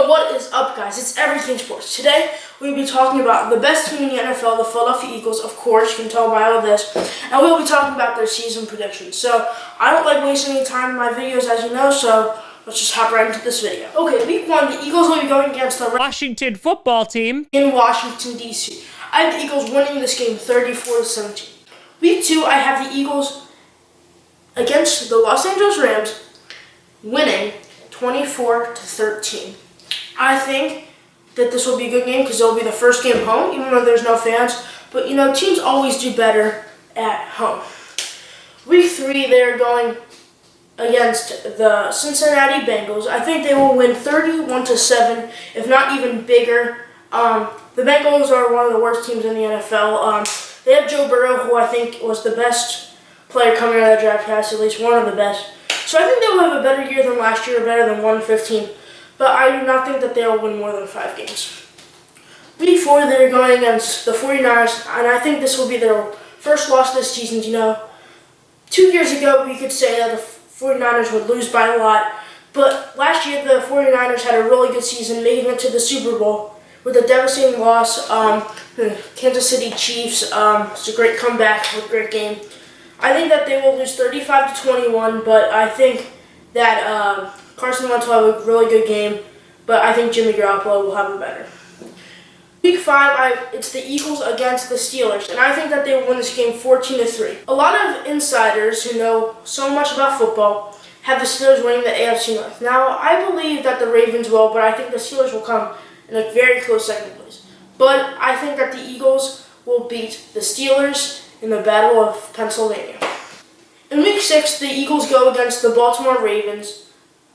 So what is up, guys? It's Everything Sports. Today, we'll be talking about the best team in the NFL, the Philadelphia Eagles, of course, you can tell by all of this, and we'll be talking about their season predictions. So, I don't like wasting any time in my videos, as you know, so let's just hop right into this video. Okay, week 1, the Eagles will be going against the Washington football team in Washington, D.C. I have the Eagles winning this game 34-17. Week 2, I have the Eagles against the Los Angeles Rams, winning 24-13. I think that this will be a good game because it'll be the first game home, even though there's no fans. But, you know, teams always do better at home. Week 3, they're going against the Cincinnati Bengals. I think they will win 31-7, if not even bigger. The Bengals are one of the worst teams in the NFL. They have Joe Burrow, who I think was the best player coming out of the draft class, at least one of the best. So I think they will have a better year than last year, better than 1-15. But I do not think that they will win more than 5 games. Week 4, they're going against the 49ers, and I think this will be their first loss this season. You know, 2 years ago, we could say that the 49ers would lose by a lot. But last year, the 49ers had a really good season, making it to the Super Bowl with a devastating loss. The Kansas City Chiefs, it's a great comeback, a great game. I think that they will lose 35-21, but I think that Carson Wentz will have a really good game, but I think Jimmy Garoppolo will have a better. Week 5, it's the Eagles against the Steelers, and I think that they will win this game 14-3. A lot of insiders who know so much about football have the Steelers winning the AFC North. Now, I believe that the Ravens will, but I think the Steelers will come in a very close second place. But I think that the Eagles will beat the Steelers in the Battle of Pennsylvania. In Week 6, the Eagles go against the Baltimore Ravens.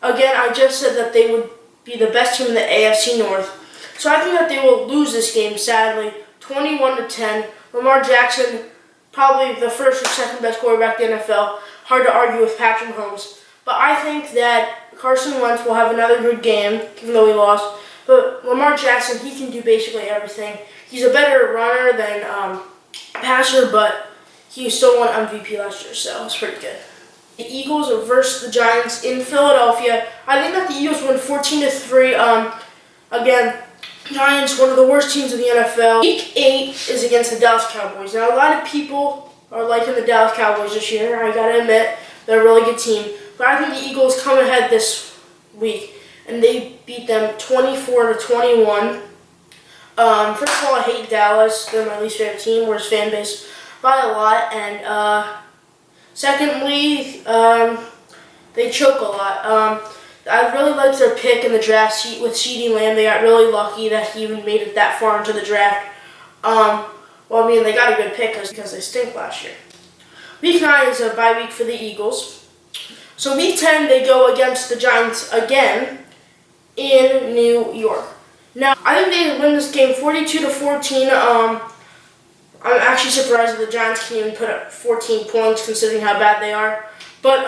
Again, I just said that they would be the best team in the AFC North. So I think that they will lose this game, sadly, 21-10. Lamar Jackson, probably the first or second best quarterback in the NFL. Hard to argue with Patrick Mahomes. But I think that Carson Wentz will have another good game, even though he lost. But Lamar Jackson, he can do basically everything. He's a better runner than passer, but he still won MVP last year, so it's pretty good. The Eagles versus the Giants in Philadelphia. I think that the Eagles win 14-3. Again, Giants, one of the worst teams in the NFL. Week 8 is against the Dallas Cowboys. Now, a lot of people are liking the Dallas Cowboys this year. I gotta admit, they're a really good team. But I think the Eagles come ahead this week, and they beat them 24-21. First of all, I hate Dallas. They're my least favorite team. We're his fan base by a lot, and secondly, they choke a lot. I really liked their pick in the draft with CeeDee Lamb. They got really lucky that he even made it that far into the draft. Well, I mean, they got a good pick because they stink last year. Week 9 is a bye week for the Eagles. So Week 10, they go against the Giants again in New York. Now, I think they win this game 42-14. I'm actually surprised that the Giants can even put up 14 points considering how bad they are. But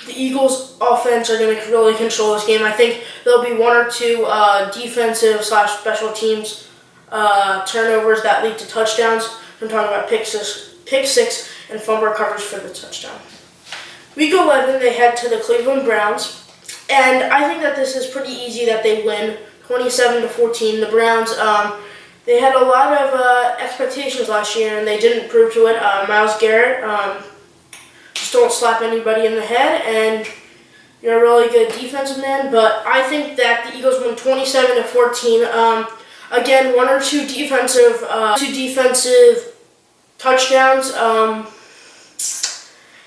the Eagles' offense are going to really control this game. I think there'll be 1 or 2 defensive/special teams turnovers that lead to touchdowns. I'm talking about pick six and fumble recoveries for the touchdown. Week 11, they head to the Cleveland Browns. And I think that this is pretty easy that they win 27-14. The Browns, they had a lot of expectations last year, and they didn't prove to it. Myles Garrett, just don't slap anybody in the head, and you're a really good defensive man. But I think that the Eagles win 27-14. Again, 1 or 2 defensive touchdowns.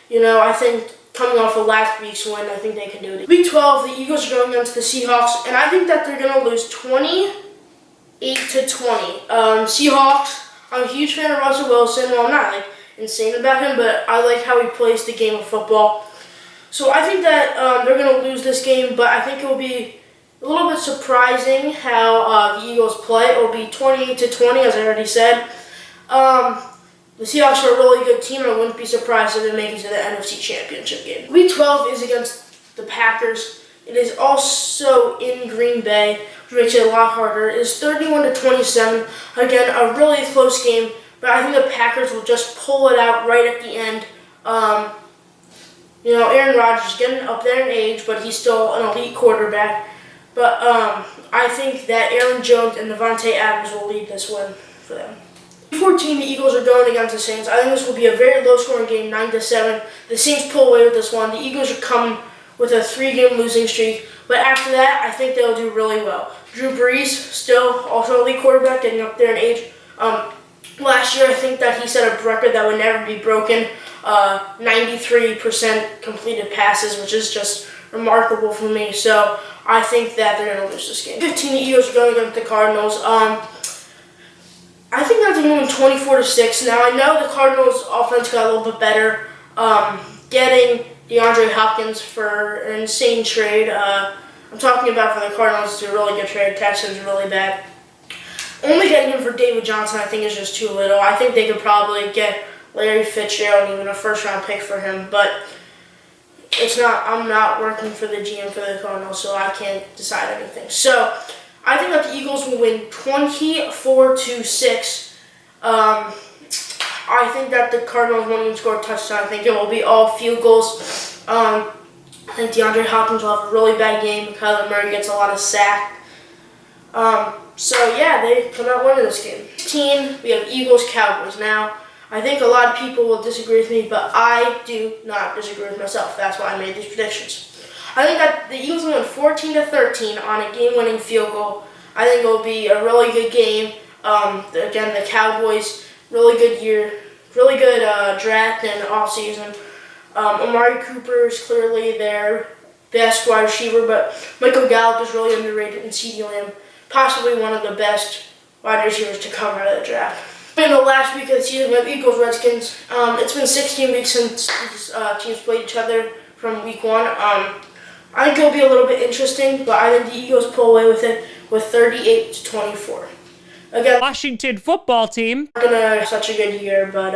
You know, I think coming off of last week's win, I think they can do it. Week 12, the Eagles are going against the Seahawks, and I think that they're going to lose 28-20. Seahawks, I'm a huge fan of Russell Wilson. Well, I'm not like insane about him, but I like how he plays the game of football. So I think that they're going to lose this game, but I think it will be a little bit surprising how the Eagles play. It will be 28-20, as I already said. The Seahawks are a really good team, and I wouldn't be surprised if they make it to the NFC Championship game. Week 12 is against the Packers. It is also in Green Bay, which makes it a lot harder. It is 31-27. Again, a really close game, but I think the Packers will just pull it out right at the end. You know, Aaron Rodgers is getting up there in age, but he's still an elite quarterback. But I think that Aaron Jones and Devontae Adams will lead this win for them. 14, the Eagles are going against the Saints. I think this will be a very low-scoring game, 9-7. The Saints pull away with this one. The Eagles are coming with a 3-game losing streak. But after that, I think they'll do really well. Drew Brees, still also elite quarterback, getting up there in age. Last year, I think that he set a record that would never be broken. 93% completed passes, which is just remarkable for me. So I think that they're going to lose this game. 15, the Eagles are going against the Cardinals. I think that they're going 24-6. Now, I know the Cardinals' offense got a little bit better. Getting DeAndre Hopkins for an insane trade. I'm talking about for the Cardinals, it's a really good trade. Texans really bad. Only getting him for David Johnson, I think, is just too little. I think they could probably get Larry Fitzgerald and even a first-round pick for him, but it's not. I'm not working for the GM for the Cardinals, so I can't decide anything. So I think that the Eagles will win 24-6. I think that the Cardinals won't even score a touchdown. I think it will be all field goals. I think DeAndre Hopkins will have a really bad game. Kyler Murray gets a lot of sack. So yeah, they come out winning this game. 15, we have Eagles-Cowboys. Now, I think a lot of people will disagree with me, but I do not disagree with myself. That's why I made these predictions. I think that the Eagles will win 14-13 on a game-winning field goal. I think it will be a really good game. Again, the Cowboys, really good year, really good draft and offseason. Amari Cooper is clearly their best wide receiver, but Michael Gallup is really underrated, and CeeDee Lamb, possibly one of the best wide receivers to come out of the draft. In the last week of the season, we have Eagles-Redskins. It's been 16 weeks since these teams played each other from week 1. I think it'll be a little bit interesting, but I think the Eagles pull away with it with 38-24. Again, Washington football team. not gonna have such a good year, but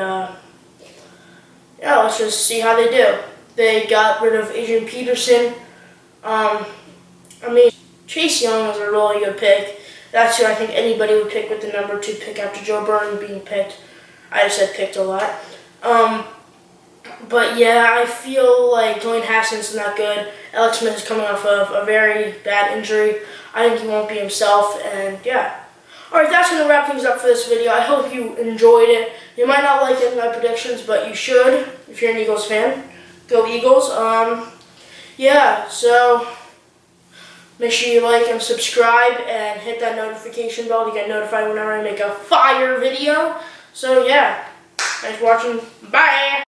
yeah, let's just see how they do. They got rid of Adrian Peterson. Chase Young was a really good pick. That's who I think anybody would pick with the number 2 pick after Joe Burrow being picked. I just said picked a lot. But yeah, I feel like Dwayne Haskins is not good. Alex Smith is coming off of a very bad injury. I think he won't be himself, and yeah. Alright, that's going to wrap things up for this video. I hope you enjoyed it. You might not like any of my predictions, but you should if you're an Eagles fan. Go Eagles. Yeah, so make sure you like and subscribe and hit that notification bell to get notified whenever I make a fire video. So yeah, thanks for watching. Bye!